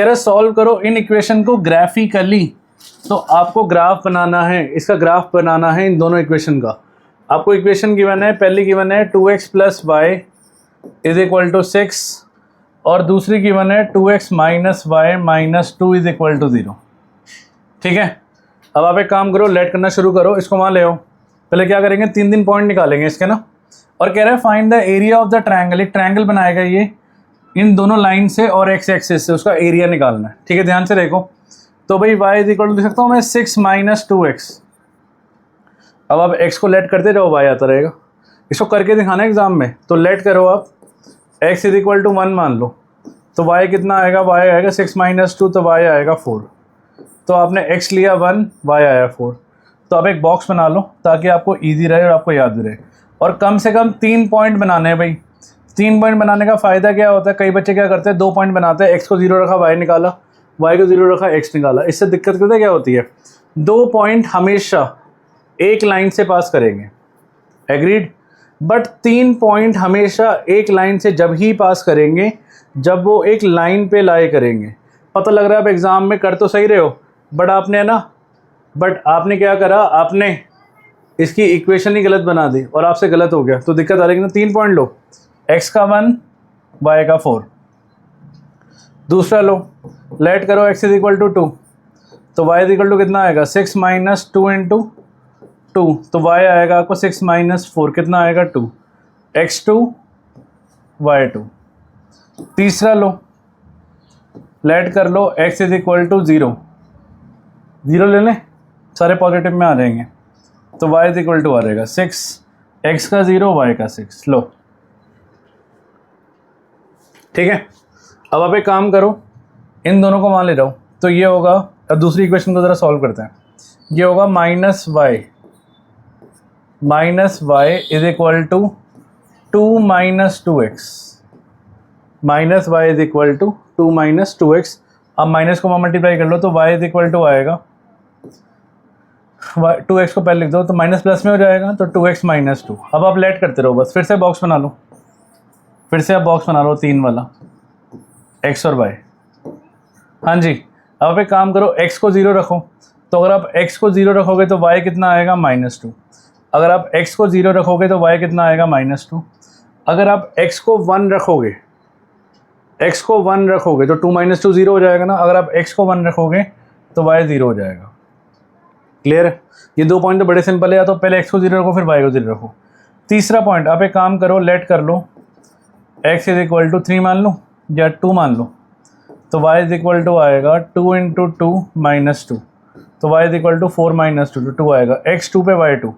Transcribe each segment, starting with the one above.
कह रहे सॉल्व करो इन इक्वेशन को ग्राफिकली। तो आपको ग्राफ बनाना है, इसका ग्राफ बनाना है इन दोनों इक्वेशन का। आपको इक्वेशन गिवन है, पहली गिवन है 2x + y = 6 और दूसरी गिवन है 2x - y - 2 = 0। ठीक है, अब आप एक काम करो, लेट करना शुरू करो, इसको वहाँ ले आओ। पहले क्या करेंगे, 3 पॉइंट निकालेंगे इसके ना, और कह रहे हैं find the area of the triangle. एक ट्रायंगल बनाएगा ये इन दोनों लाइन से और एक्स एक्सिस से, उसका एरिया निकालना है। ठीक है, ध्यान से देखो। तो भाई y = लिख सकता हूँ मैं 6 - 2x। अब आप x को लेट करते रहो, y आता रहेगा। इसको करके दिखाना एग्जाम में, तो लेट करो आप, x = 1 मान लो, तो y कितना आएगा, y आएगा 6 - 2, तो y आएगा 4। तो आपने x लिया 1, y आया 4। तो आप एक बॉक्स बना लो ताकि आपको ईजी रहे और आपको याद भी रहे। और कम से कम 3 पॉइंट बनाने हैं भाई। 3 पॉइंट बनाने का फ़ायदा क्या होता है, कई बच्चे क्या करते हैं 2 पॉइंट बनाते हैं, x को 0 रखा, y निकाला, y को 0 रखा, x निकाला। इससे दिक्कत करते क्या होती है, 2 पॉइंट हमेशा एक लाइन से पास करेंगे, एग्रीड। बट 3 पॉइंट हमेशा एक लाइन से जब ही पास करेंगे जब वो एक लाइन पे लाए करेंगे। पता लग रहा है आप एग्ज़ाम में कर तो सही रहे हो, बट आपने क्या करा, आपने इसकी इक्वेशन ही गलत बना दी और आपसे गलत हो गया, तो दिक्कत आ रही है। 3 पॉइंट लो, x का 1, y का 4। दूसरा लो, लेट करो, x = 2, तो y = कितना आएगा, 6 - 2 × 2, तो y आएगा आपको 6 - 4, कितना आएगा 2, x2 y2। तीसरा लो, लेट कर लो, x = 0, 0 ले लें, सारे पॉजिटिव में आ जाएंगे, तो y = आ जाएगा 6, x का 0, y का 6। लो ठीक है, अब आप एक काम करो, इन दोनों को वहाँ ले जाओ, तो ये होगा, अब दूसरी इक्वेशन को ज़रा सॉल्व करते हैं। ये होगा -y - y = 2 - 2x, -y = 2 - 2x। अब माइनस को वहाँ मल्टीप्लाई कर लो, तो y = आएगा, 2x को पहले लिख दो, तो माइनस प्लस में हो जाएगा, तो 2x - 2। अब आप लेट करते रहो बस, फिर से बॉक्स बना लो, फिर से आप बॉक्स बना लो 3 वाला, x और y। हाँ जी, अब आप एक काम करो, x को 0 रखो, तो अगर आप x को 0 रखोगे तो y कितना आएगा, -2। अगर आप x को 0 रखोगे तो y कितना आएगा, -2। अगर आप x को 1 रखोगे, तो 2 - 2 0 हो जाएगा ना। अगर आप x को 1 रखोगे तो y 0 हो जाएगा। क्लियर है, ये 2 पॉइंट तो बड़े सिंपल है, या तो पहले x को 0 रखो फिर y को 0 रखो। तीसरा पॉइंट, आप एक काम करो, लेट कर लो, x = 3 मान लो या 2 मान लो, तो y = आएगा 2 × 2 - 2, तो y = 4 - 2, तो 2 आएगा, x2 पे y2,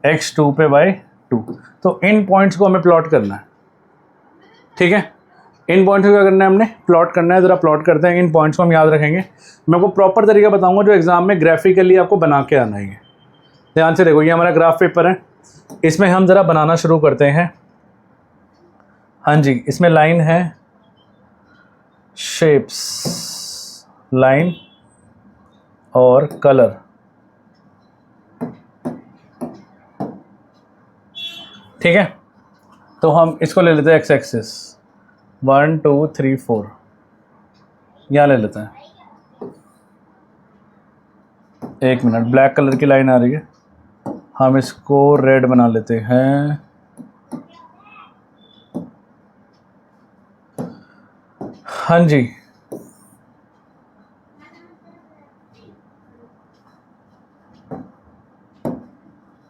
x2 पे y2। तो इन पॉइंट्स को हमें प्लॉट करना है। ठीक है, इन पॉइंट्स को क्या करना है, हमने प्लॉट करना है। ज़रा प्लॉट करते हैं, इन पॉइंट्स को हम याद रखेंगे। मैं आपको प्रॉपर तरीका बताऊंगा जो एग्जाम में ग्राफिकली आपको बना के आना है। ध्यान से देखो, ये हमारा ग्राफ पेपर है, इसमें हम ज़रा बनाना शुरू करते हैं। हाँ जी, इसमें लाइन है, शेप्स, लाइन और कलर। ठीक है, तो हम इसको ले लेते हैं एक्स एक्सिस, 1 2 3 4, यहाँ ले लेते हैं। एक मिनट, ब्लैक कलर की लाइन आ रही है, हम इसको रेड बना लेते हैं। हाँ जी,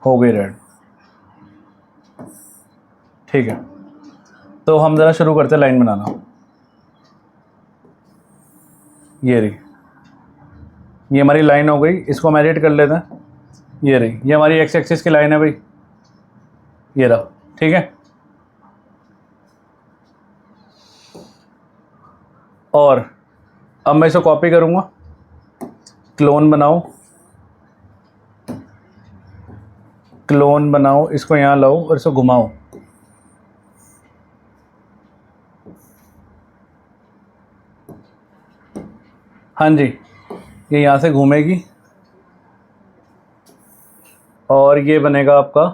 हो गई रेड। ठीक है, तो हम ज़रा शुरू करते हैं लाइन बनाना। ये रही, ये हमारी लाइन हो गई, इसको हम एडिट कर लेते हैं। ये रही, ये हमारी एक्स एक्सिस की लाइन है भाई, ये रहा। ठीक है, और अब मैं इसे कॉपी करूँगा, क्लोन बनाओ, इसको यहाँ लाओ और इसको घुमाओ। हाँ जी, ये यहाँ से घूमेगी और ये बनेगा आपका,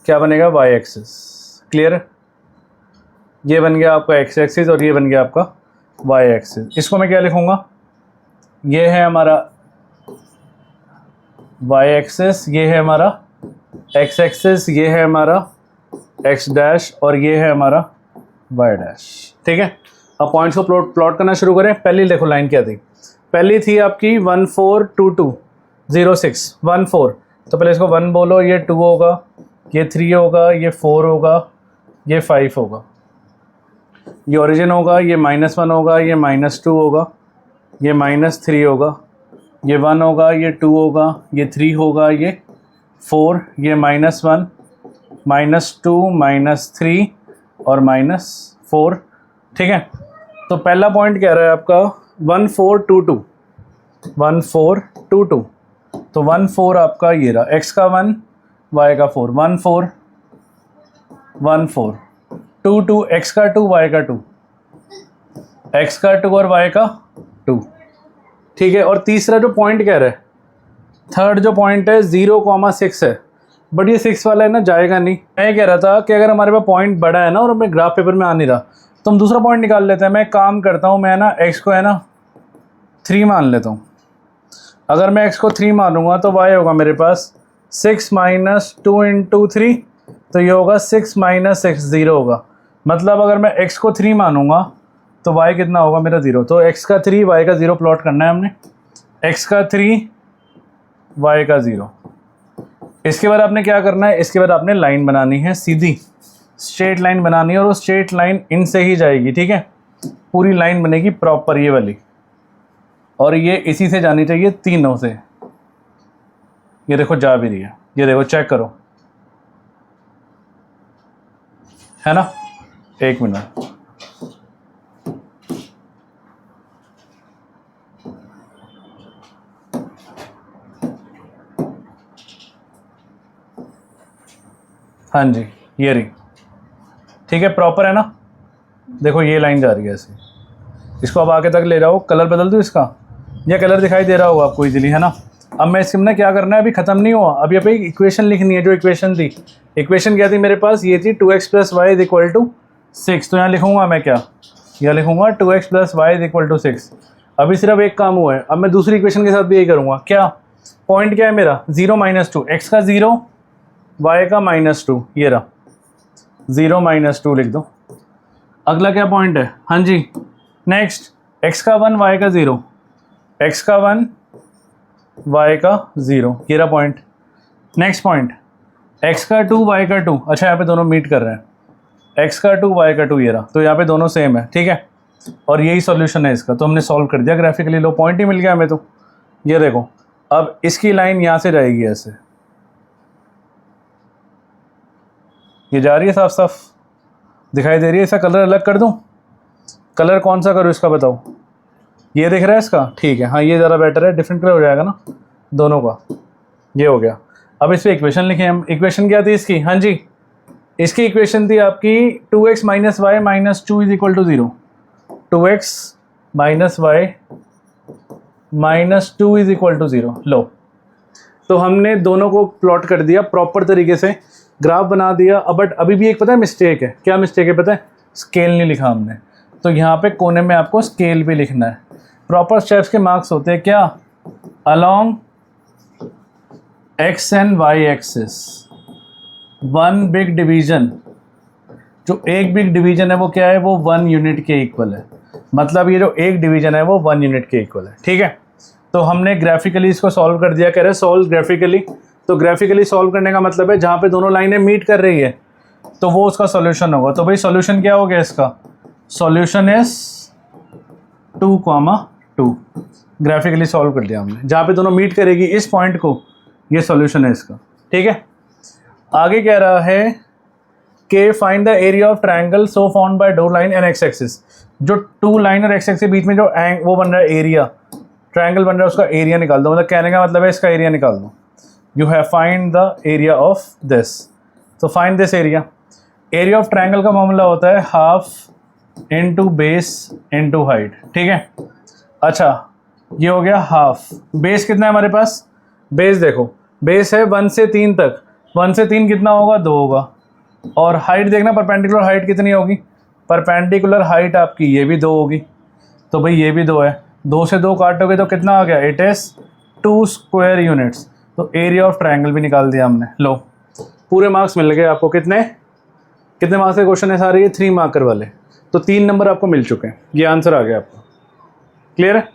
क्या बनेगा, वाई एक्सिस। क्लियर है, ये बन गया आपका एक्स एक्सिस और ये बन गया आपका वाई एक्सिस। इसको मैं क्या लिखूँगा, ये है हमारा वाई एक्सिस, ये है हमारा एक्स एक्सिस, ये है हमारा एक्स डैश और ये है हमारा वाई डैश। ठीक है, अब पॉइंट्स को प्लॉट करना शुरू करें। पहली देखो लाइन क्या थी, पहली थी आपकी 142206 14, तो पहले इसको 1 बोलो, ये 2 होगा, ये 3 होगा, ये 4 होगा, ये 5 होगा, ये ओरिजिन होगा, ये -1 होगा, ये -2 होगा, ये -3 होगा, ये 1 होगा, ये 2 होगा, ये 3 होगा, ये 4, ये -1 -2 -3 और -4। ठीक है, तो पहला पॉइंट कह रहा है आपका 1422 1422, तो 14 आपका ये रहा, x का 1 y का 4 14 14 22 x का 2 y का 2 x का 2 और y का 2। ठीक है, और तीसरा जो पॉइंट कह रहा है, थर्ड जो पॉइंट है 0,6 है, बट ये 6 वाला है ना, जाएगा नहीं। मैं ये कह रहा था कि अगर हमारे पास पॉइंट बड़ा है ना और हमें ग्राफ पेपर में आ नहीं रहा, तो हम दूसरा पॉइंट निकाल लेते हैं। मैं एक काम करता हूँ, मैं ना x को है ना 3 मान लेता हूँ। अगर मैं x को 3 मानूंगा तो y होगा मेरे पास 6 - 2 × 3, तो ये होगा 6 - x 0 होगा। मतलब अगर मैं x को 3 मानूंगा तो y कितना होगा मेरा 0। तो x का 3 y का 0 प्लॉट करना है हमने, x का 3 y का 0। इसके बाद आपने क्या करना है, इसके बाद आपने लाइन बनानी है, सीधी स्ट्रेट लाइन बनानी है, और वो स्ट्रेट लाइन इनसे ही जाएगी। ठीक है, पूरी लाइन बनेगी प्रॉपर ये वाली, और ये इसी से जानी चाहिए, तीनों से। ये देखो जा भी रही है, ये देखो चेक करो, है ना। एक मिनट, हाँ जी ये रही। ठीक है, प्रॉपर है ना। देखो ये लाइन जा रही है ऐसे, इसको अब आगे तक ले जाओ। कलर बदल दूँ इसका, ये कलर दिखाई दे रहा होगा आपको इजीली, है ना। अब मैं इसके ना क्या करना है, अभी ख़त्म नहीं हुआ, अभी एक इक्वेशन लिखनी है। जो इक्वेशन थी, इक्वेशन क्या थी मेरे पास, ये थी 2x + y = 6। तो यहाँ लिखूँगा मैं क्या, यहाँ लिखूँगा 2x + y = 6। अभी सिर्फ एक काम हुआ है, अब मैं दूसरी इक्वेशन के साथ भी यही करूँगा। क्या पॉइंट क्या है मेरा, 0 - 2, x का 0 y का -2, ये रहा 0 - 2 लिख दो। अगला क्या पॉइंट है, हाँ जी नेक्स्ट, x का 1 y का 0, x का 1 y का 0, ये रहा पॉइंट। नेक्स्ट पॉइंट x का 2 y का 2, अच्छा यहाँ पे दोनों मीट कर रहे हैं, x का 2 y का 2, ये रहा, तो यहाँ पे दोनों सेम है। ठीक है, और यही सॉल्यूशन है इसका, तो हमने सॉल्व कर दिया ग्राफिकली। लो पॉइंट ही मिल गया हमें। तो ये देखो, अब इसकी लाइन यहाँ से जाएगी ऐसे, ये जा रही है, साफ साफ दिखाई दे रही है। इसका कलर अलग कर दूं, कलर कौन सा करूं इसका बताओ, ये दिख रहा है इसका, ठीक है, हाँ ये ज़रा बेटर है, डिफरेंट कलर हो जाएगा ना दोनों का। ये हो गया। अब इस पर इक्वेशन लिखें हम। इक्वेशन क्या थी इसकी, हाँ जी इसकी इक्वेशन थी आपकी 2x - y - 2 = 0, 2x - y - 2 = 0। लो, तो हमने दोनों को प्लॉट कर दिया प्रॉपर तरीके से, ग्राफ बना दिया। अब बट अभी भी एक पता है मिस्टेक है, क्या मिस्टेक है पता है, स्केल नहीं लिखा हमने। तो यहाँ पे कोने में आपको स्केल भी लिखना है। प्रॉपर स्टेप्स के मार्क्स होते हैं क्या, along x and y axis 1 big division, जो एक बिग डिवीजन है वो क्या है, वो 1 यूनिट के इक्वल है। मतलब ये जो एक डिवीजन है वो 1 यूनिट के इक्वल है। ठीक है, तो हमने ग्राफिकली इसको सॉल्व कर दिया। कह रहे सॉल्व ग्राफिकली, तो ग्राफिकली सॉल्व करने का मतलब है जहाँ पे दोनों लाइनें मीट कर रही है तो वो उसका सॉल्यूशन होगा। तो भाई सॉल्यूशन क्या हो गया इसका, सॉल्यूशन इज 2,2। ग्राफिकली सॉल्व कर दिया हमने, जहाँ पे दोनों मीट करेगी इस पॉइंट को, ये सॉल्यूशन है इसका। ठीक है, आगे कह रहा है कि find the area of triangle so found by dough line and x axis. जो 2 लाइन और एक्स एक्सिस के बीच में जो वो बन रहा है एरिया, ट्रायंगल बन रहा है, उसका एरिया निकाल दो। मतलब कहने का मतलब है इसका एरिया निकाल दो। You have find the area of this, तो find this area. Area of triangle का मामला होता है half into base into height. ठीक है, अच्छा ये हो गया हाफ। बेस कितना है हमारे पास, बेस देखो, बेस है 1 से 3 तक, 1 से 3 कितना होगा, 2 होगा। और हाइट देखना, परपेंडिकुलर हाइट कितनी होगी, परपेंडिकुलर हाइट आपकी ये भी 2 होगी। तो भाई ये भी 2 है, 2 से 2 काटोगे तो कितना आ गया, इट इज़ 2 स्क्वायर यूनिट्स। तो एरिया ऑफ ट्रायंगल भी निकाल दिया हमने। लो पूरे मार्क्स मिल गए आपको। कितने कितने मार्क्स के क्वेश्चन है सारे, ये 3 मार्कर वाले। तो 3 नंबर आपको मिल चुके हैं, ये आंसर आ गया आपको। क्लियर है।